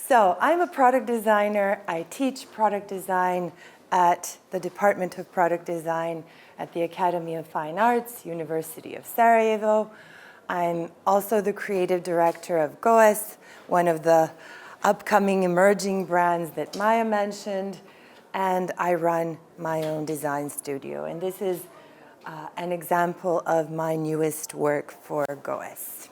So I'm a product designer. I teach product design at the Department of Product Design at the Academy of Fine Arts, University of Sarajevo. I'm also the creative director of GOES, one of the upcoming emerging brands that Maya mentioned, and I run my own design studio. And this is an example of my newest work for GOES.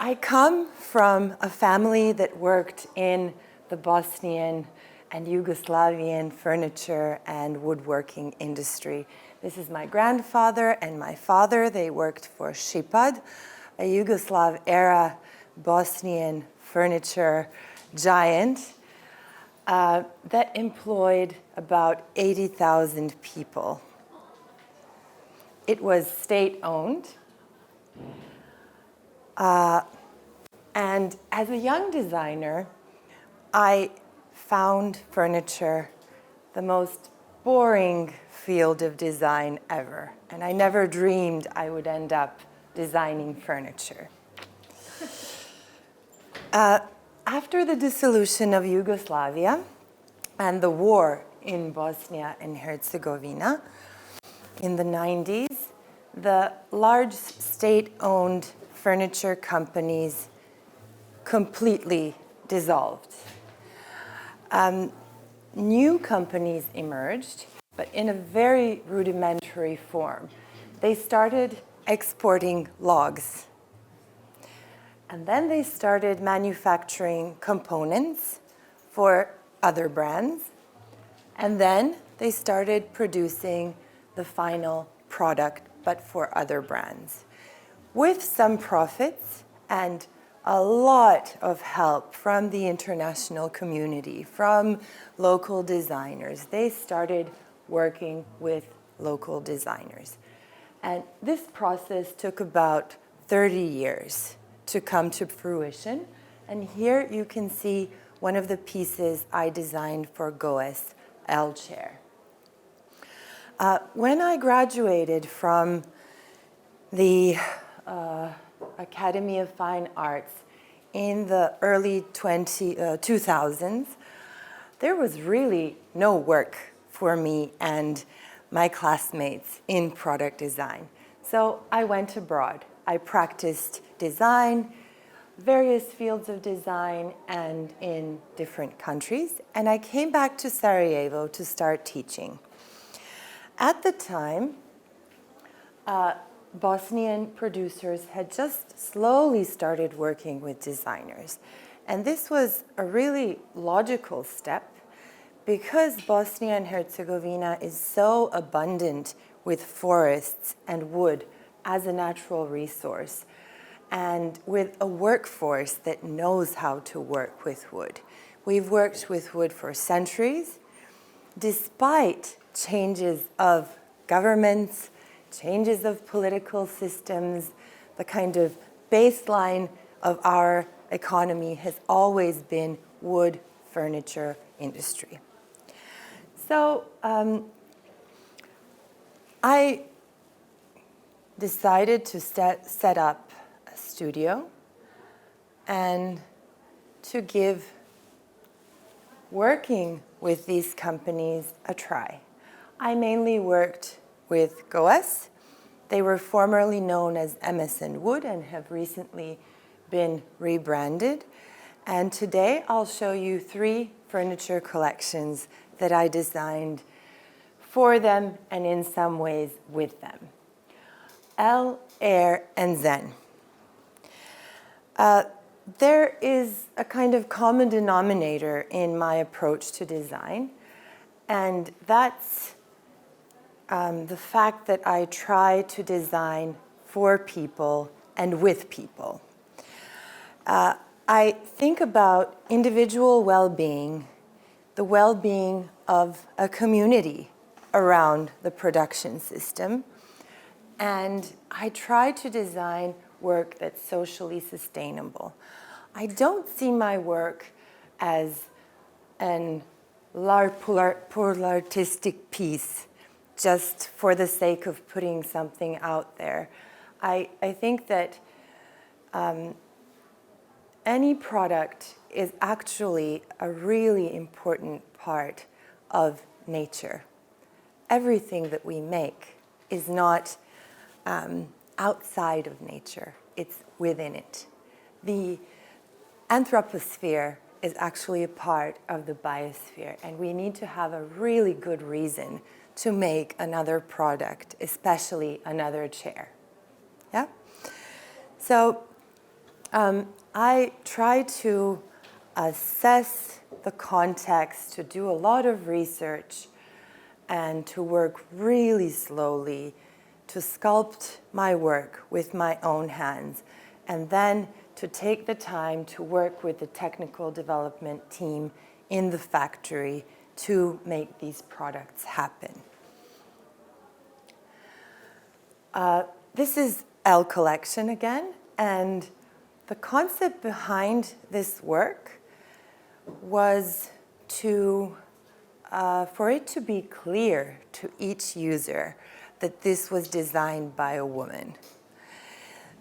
I come from a family that worked in the Bosnian and Yugoslavian furniture and woodworking industry. This is my grandfather and my father. They worked for Šipad, a Yugoslav-era Bosnian furniture giant that employed about 80,000 people. It was state-owned. And as a young designer, I found furniture the most boring field of design ever. And I never dreamed I would end up designing furniture. After the dissolution of Yugoslavia and the war in Bosnia and Herzegovina in the 90s, the large state-owned furniture companies completely dissolved. New companies emerged, but in a very rudimentary form. They started exporting logs. And then they started manufacturing components for other brands. And then they started producing the final product, but for other brands. With some profits and a lot of help from the international community, from local designers, they started working with local designers. And this process took about 30 years to come to fruition. And here you can see one of the pieces I designed for GOES, L-Chair. When I graduated from the Academy of Fine Arts in the early 2000s, there was really no work for me and my classmates in product design. So I went abroad. I practiced design, various fields of design, and in different countries. And I came back to Sarajevo to start teaching. At the time, Bosnian producers had just slowly started working with designers. And this was a really logical step because Bosnia and Herzegovina is so abundant with forests and wood as a natural resource, and with a workforce that knows how to work with wood. We've worked with wood for centuries, despite changes of governments, changes of political systems. The kind of baseline of our economy has always been wood furniture industry. So I decided to set up a studio and to give working with these companies a try. I mainly worked with GOES. They were formerly known as MSN Wood and have recently been rebranded. And today I'll show you 3 furniture collections that I designed for them and in some ways with them. L, Air, and Zen. There is a kind of common denominator in my approach to design, and that's the fact that I try to design for people and with people. I think about individual well-being, the well-being of a community around the production system, and I try to design work that's socially sustainable. I don't see my work as an pour l'artistic piece just for the sake of putting something out there. I think that any product is actually a really important part of nature. Everything that we make is not outside of nature, it's within it. The anthroposphere is actually a part of the biosphere, and we need to have a really good reason to make another product, especially another chair. Yeah? So I try to assess the context, to do a lot of research, and to work really slowly to sculpt my work with my own hands, and then to take the time to work with the technical development team in the factory to make these products happen. This is L Collection again, and the concept behind this work was for it to be clear to each user that this was designed by a woman.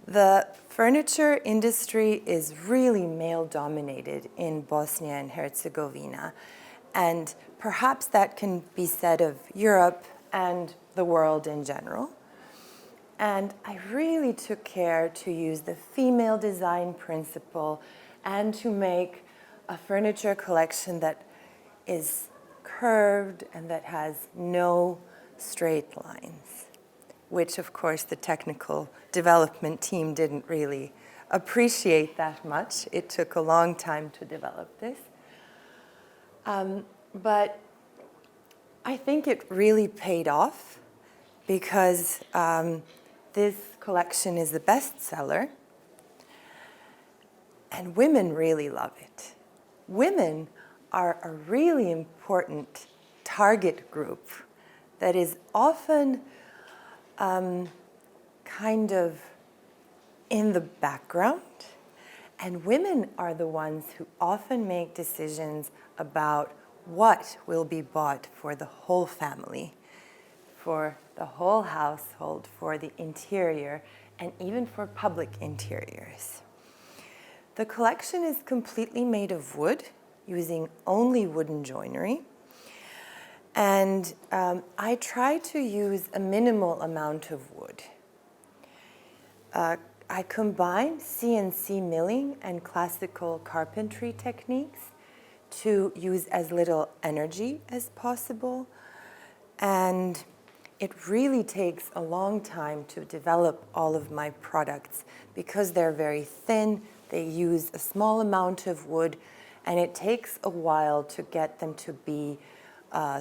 The furniture industry is really male-dominated in Bosnia and Herzegovina, and perhaps that can be said of Europe and the world in general. And I really took care to use the female design principle and to make a furniture collection that is curved and that has no straight lines, which of course the technical development team didn't really appreciate that much. It took a long time to develop this. But I think it really paid off because this collection is a bestseller and women really love it. Women are a really important target group that is often kind of in the background, and women are the ones who often make decisions about what will be bought for the whole family, for the whole household, for the interior, and even for public interiors. The collection is completely made of wood, using only wooden joinery. And I try to use a minimal amount of wood. I combine CNC milling and classical carpentry techniques to use as little energy as possible. And it really takes a long time to develop all of my products because they're very thin, they use a small amount of wood, and it takes a while to get them to be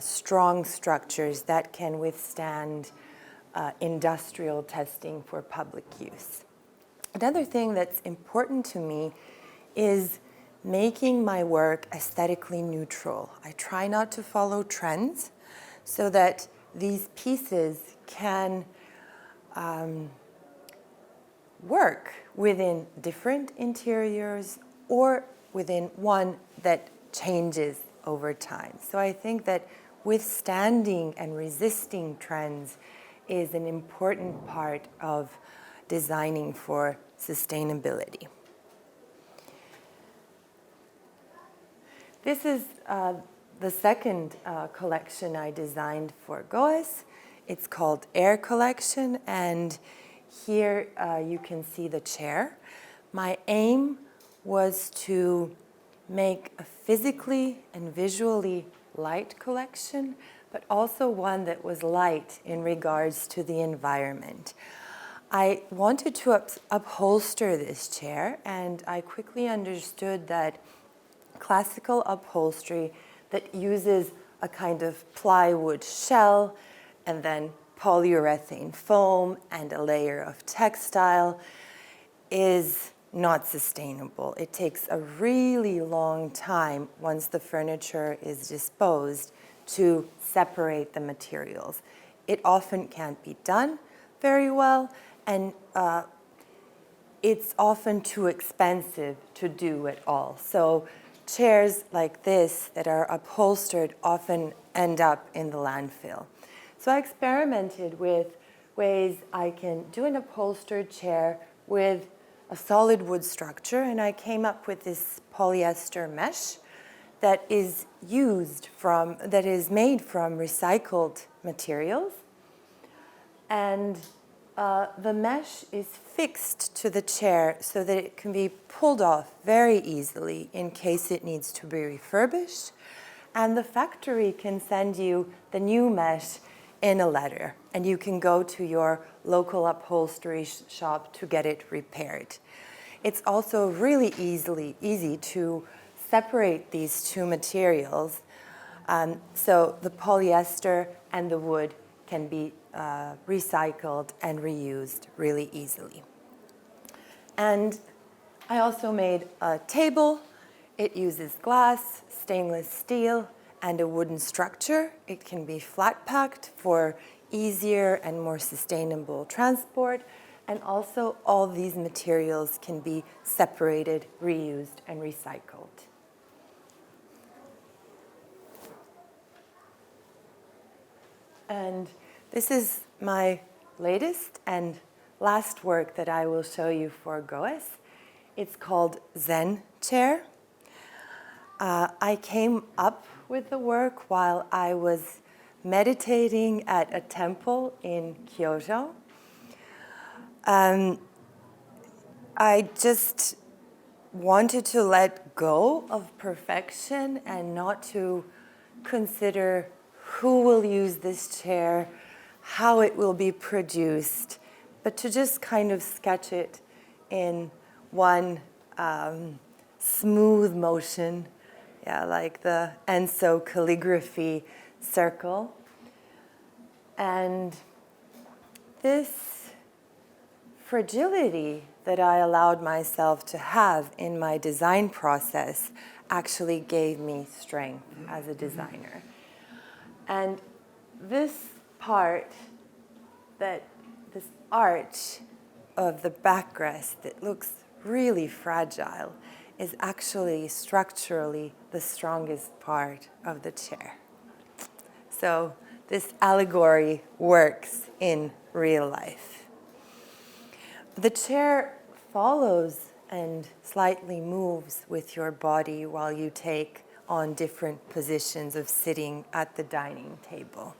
strong structures that can withstand industrial testing for public use. Another thing that's important to me is making my work aesthetically neutral. I try not to follow trends so that these pieces can work within different interiors or within one that changes over time. So I think that withstanding and resisting trends is an important part of designing for sustainability. This is the second collection I designed for Goes. It's called Air Collection, and here you can see the chair. My aim was to make a physically and visually light collection, but also one that was light in regards to the environment. I wanted to upholster this chair, and I quickly understood that classical upholstery that uses a kind of plywood shell and then polyurethane foam and a layer of textile is not sustainable. It takes a really long time once the furniture is disposed to separate the materials. It often can't be done very well, and it's often too expensive to do at all. So chairs like this that are upholstered often end up in the landfill. So I experimented with ways I can do an upholstered chair with a solid wood structure, and I came up with this polyester mesh that is made from recycled materials. And the mesh is fixed to the chair so that it can be pulled off very easily in case it needs to be refurbished. And the factory can send you the new mesh in a letter, and you can go to your local upholstery shop to get it repaired. It's also really easy to separate these two materials. So the polyester and the wood can be recycled and reused really easily. And I also made a table. It uses glass, stainless steel, and a wooden structure. It can be flat packed for easier and more sustainable transport. And also all these materials can be separated, reused, and recycled. And this is my latest and last work that I will show you for Goes. It's called Zen Chair. I came up with the work while I was meditating at a temple in Kyoto. I just wanted to let go of perfection and not to consider who will use this chair, how it will be produced, but to just kind of sketch it in one smooth motion, like the Enso calligraphy circle. And this fragility that I allowed myself to have in my design process actually gave me strength as a designer. And this part, this arch of the backrest that looks really fragile, is actually structurally the strongest part of the chair. So this allegory works in real life. The chair follows and slightly moves with your body while you take on different positions of sitting at the dining table.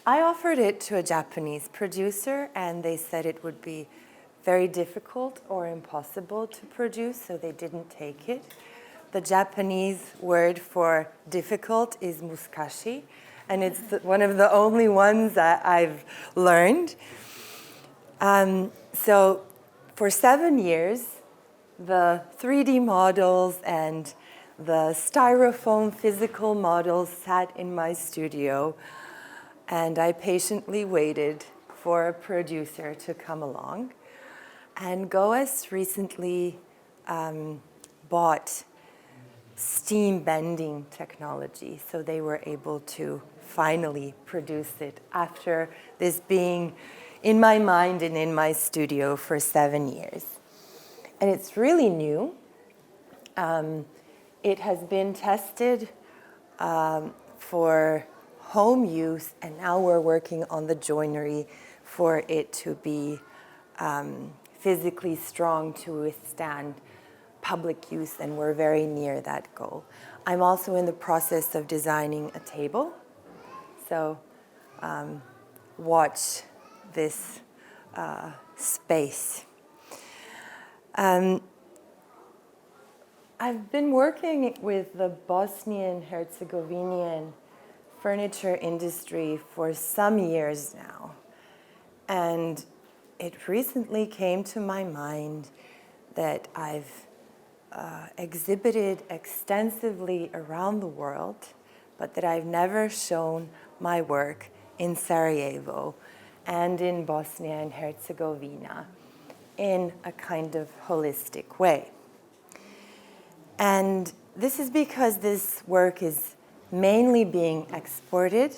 I offered it to a Japanese producer, and they said it would be very difficult or impossible to produce, so they didn't take it. The Japanese word for difficult is muskashi, and it's one of the only ones that I've learned. So for 7 years, the 3D models and the styrofoam physical models sat in my studio, and I patiently waited for a producer to come along. And Goes recently bought steam bending technology, so they were able to finally produce it after this being in my mind and in my studio for 7 years. And it's really new. It has been tested for home use, and now we're working on the joinery for it to be physically strong to withstand public use, and we're very near that goal. I'm also in the process of designing a table, so watch this space. I've been working with the Bosnian Herzegovinian furniture industry for some years now, and it recently came to my mind that I've exhibited extensively around the world, but that I've never shown my work in Sarajevo and in Bosnia and Herzegovina in a kind of holistic way. And this is because this work is mainly being exported,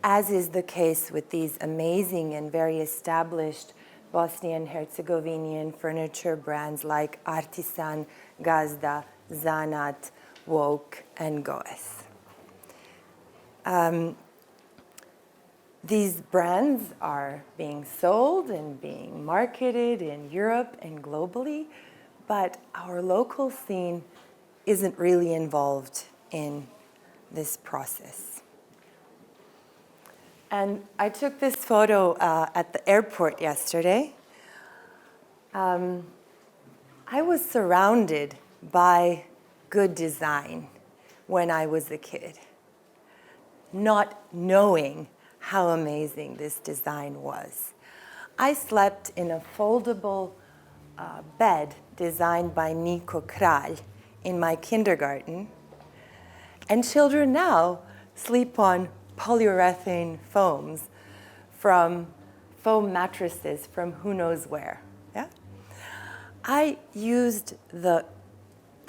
as is the case with these amazing and very established Bosnian Herzegovinian furniture brands like Artisan, Gazda, Zanat, Woke, and Goes. These brands are being sold and being marketed in Europe and globally, but our local scene isn't really involved in this process. And I took this photo at the airport yesterday. I was surrounded by good design when I was a kid, not knowing how amazing this design was. I slept in a foldable bed designed by Niko Kralj in my kindergarten, and children now sleep on polyurethane foam mattresses from who knows where. Yeah? I used the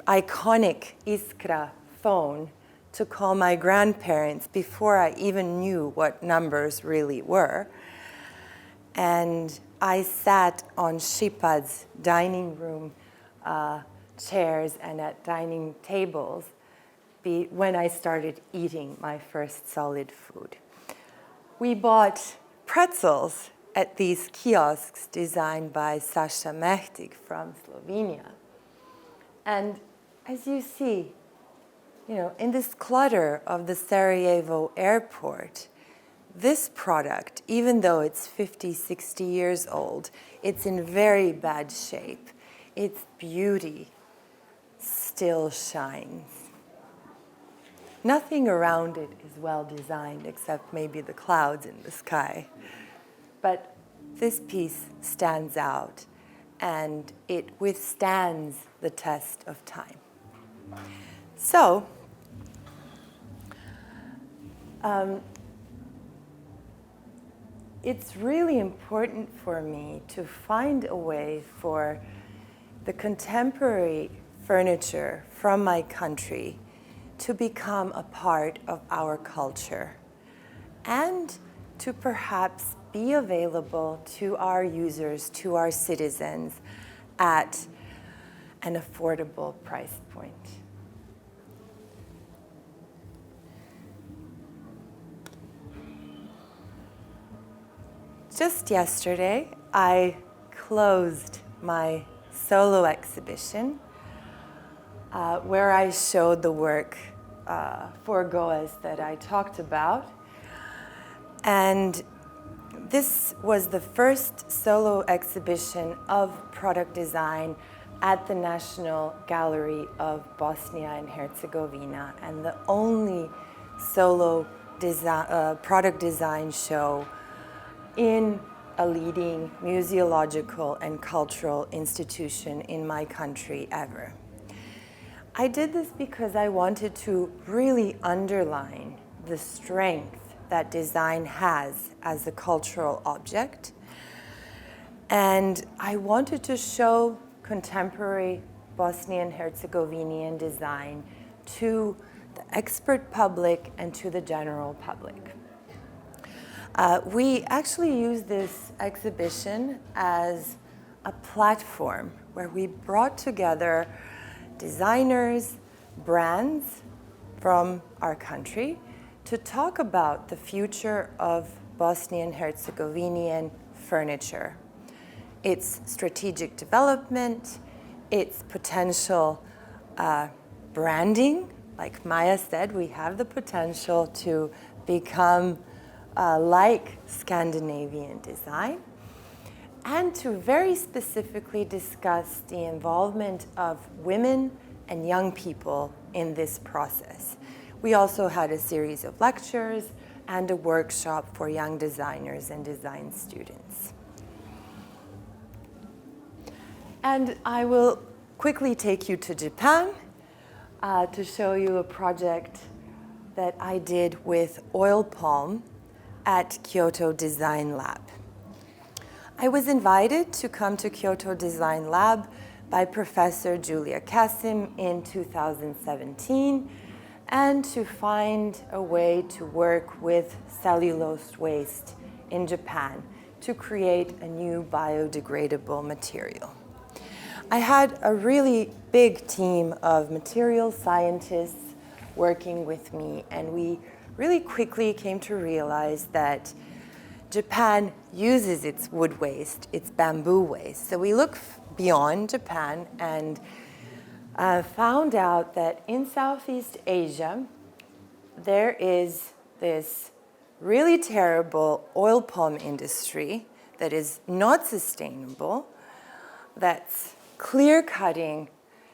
iconic Iskra phone to call my grandparents before I even knew what numbers really were. And I sat on Šipad's dining room chairs and at dining tables when I started eating my first solid food. We bought pretzels at these kiosks designed by Saša Mehtig from Slovenia. And as you see, in this clutter of the Sarajevo airport, this product, even though it's 50, 60 years old, it's in very bad shape. Its beauty still shines. Nothing around it is well designed except maybe the clouds in the sky. But this piece stands out and it withstands the test of time. So, it's really important for me to find a way for the contemporary furniture from my country to become a part of our culture and to perhaps be available to our users, to our citizens at an affordable price point. Just yesterday, I closed my solo exhibition where I showed the work for Goas that I talked about. And this was the first solo exhibition of product design at the National Gallery of Bosnia and Herzegovina, and the only solo product design show in a leading museological and cultural institution in my country ever. I did this because I wanted to really underline the strength that design has as a cultural object. And I wanted to show contemporary Bosnian Herzegovinian design to the expert public and to the general public. We actually use this exhibition as a platform where we brought together designers, brands from our country to talk about the future of Bosnian Herzegovinian furniture, its strategic development, its potential branding. Like Maya said, we have the potential to become like Scandinavian design, and to very specifically discuss the involvement of women and young people in this process. We also had a series of lectures and a workshop for young designers and design students. And I will quickly take you to Japan to show you a project that I did with oil palm at Kyoto Design Lab. I was invited to come to Kyoto Design Lab by Professor Julia Kasim in 2017 and to find a way to work with cellulose waste in Japan to create a new biodegradable material. I had a really big team of material scientists working with me, and we really quickly came to realize that Japan uses its wood waste, its bamboo waste. So we look beyond Japan and found out that in Southeast Asia, there is this really terrible oil palm industry that is not sustainable, that's clear-cutting,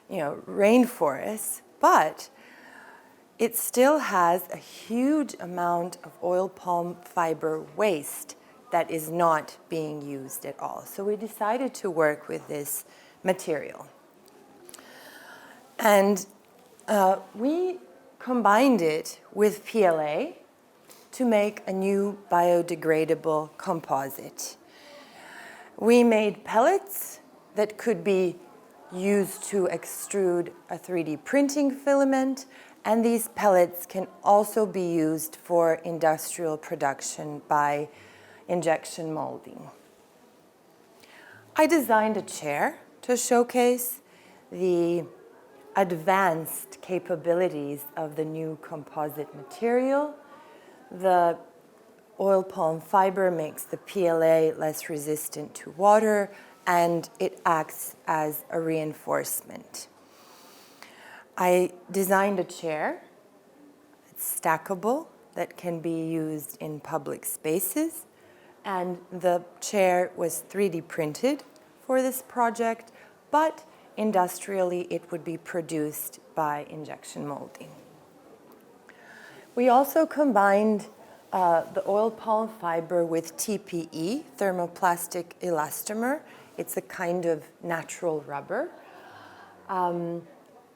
rainforests, but it still has a huge amount of oil palm fiber waste that is not being used at all. So we decided to work with this material. And we combined it with PLA to make a new biodegradable composite. We made pellets that could be used to extrude a 3D printing filament, and these pellets can also be used for industrial production by injection molding. I designed a chair to showcase the advanced capabilities of the new composite material. The oil palm fiber makes the PLA less resistant to water, and it acts as a reinforcement. I designed a chair. It's stackable, that can be used in public spaces, and the chair was 3D printed for this project, but industrially it would be produced by injection molding. We also combined the oil palm fiber with TPE, thermoplastic elastomer. It's a kind of natural rubber,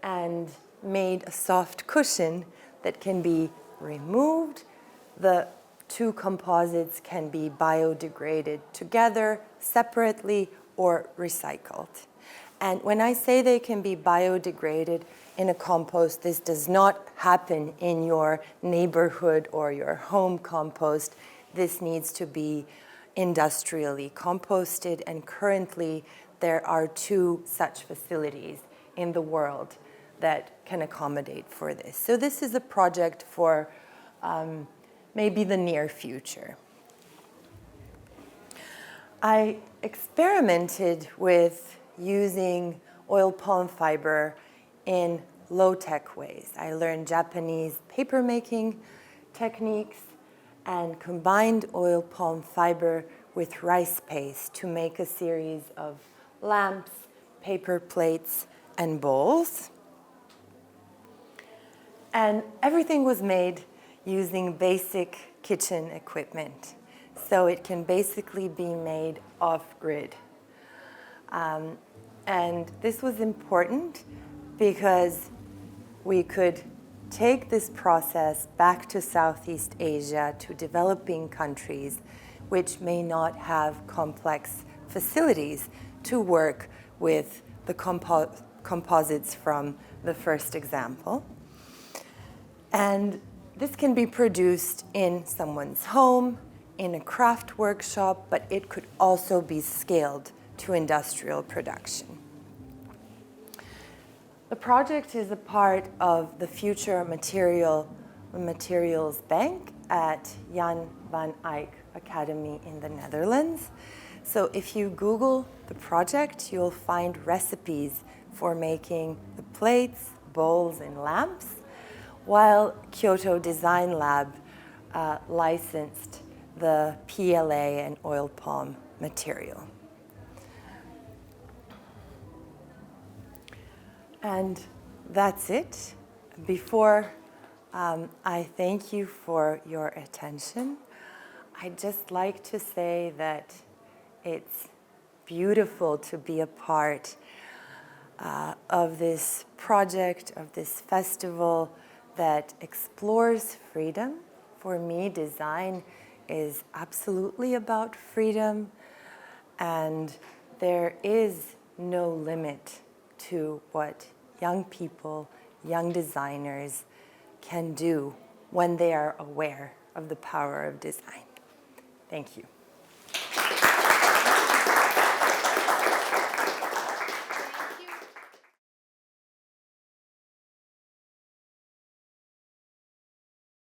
and made a soft cushion that can be removed. The two composites can be biodegraded together, separately, or recycled. And when I say they can be biodegraded in a compost, this does not happen in your neighborhood or your home compost. This needs to be industrially composted, and currently there are 2 such facilities in the world that can accommodate for this. So this is a project for maybe the near future. I experimented with using oil palm fiber in low-tech ways. I learned Japanese paper-making techniques and combined oil palm fiber with rice paste to make a series of lamps, paper plates, and bowls. And everything was made using basic kitchen equipment. So it can basically be made off-grid. And this was important because we could take this process back to Southeast Asia, to developing countries which may not have complex facilities to work with the composites from the first example. And this can be produced in someone's home, in a craft workshop, but it could also be scaled to industrial production. The project is a part of the Future Materials Bank at Jan van Eyck Academy in the Netherlands. So if you Google the project, you'll find recipes for making the plates, bowls, and lamps, while Kyoto Design Lab licensed the PLA and oil palm material. And that's it. Before I thank you for your attention, I'd just like to say that it's beautiful to be a part of this project, of this festival that explores freedom. For me, design is absolutely about freedom, and there is no limit to what young people, young designers can do when they are aware of the power of design. Thank you.